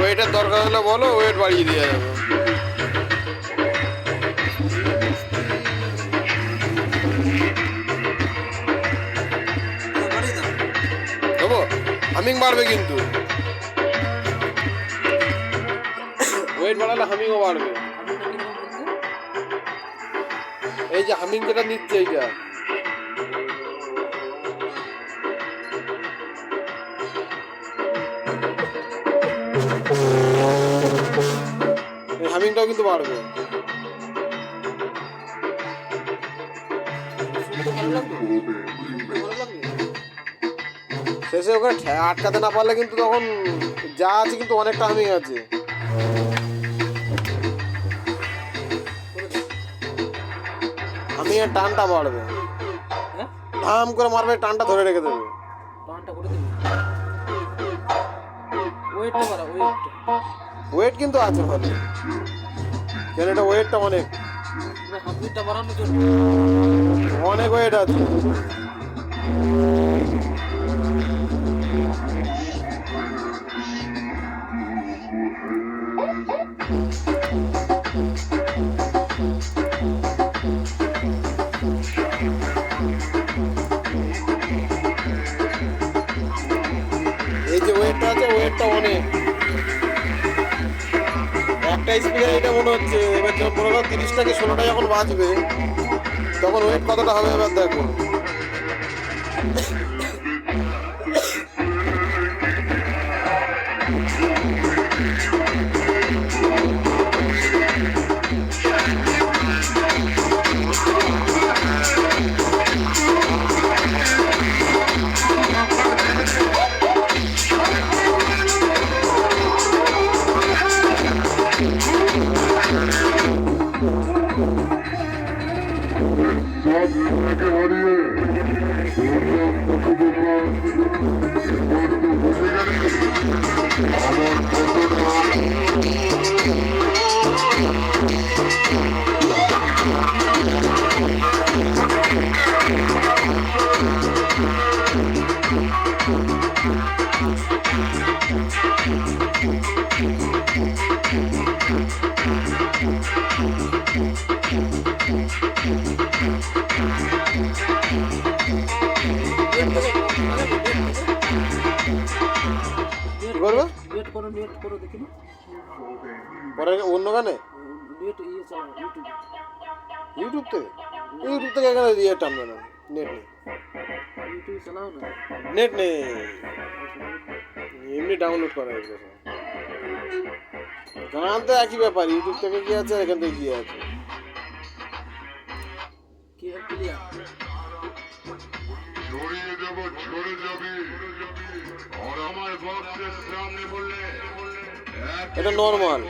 ওয়েটের দরকার হলে বলো, ওয়েট বাড়িয়ে দিয়ে যাবে। দেবো, হামিং বাড়বে কিন্তু, ওয়েট বাড়ালে হামিংও বাড়বে। এই যে হামিং যেটা নিচ্ছে এইটা, এই হামিংটাও কিন্তু বাড়বে। শেষে ওকে আটকাতে না পারলে কিন্তু তখন যা আছে কিন্তু অনেকটা হামিং আছে। হামিংয়ের টানটা বাড়বে, ধাম করে মারবে, টানটা ধরে রেখে দেবে। ওয়েট কিন্তু আছে ভালো, কেন এটা ওয়েটটা অনেক অনেক ওয়েট আছে। এই যে ওয়েটটা আছে, ওয়েটটা অনেক। একটা স্পিকার এটা মনে হচ্ছে এবার যখন মনে করো 30টা কি 16টা যখন বাজবে তখন ওয়েট কতটা হবে এবার দেখো। পরে অন্য গানে ইউটিউব থেকে এখানে দিয়ে টানবে না, নেট নেই, নেট নেই, এমনি ডাউনলোড করা হয়েছে। গান তো একই ব্যাপার, ইউটিউব থেকে কি আছে এখান থেকে কি আছে। এটা নর্মাল।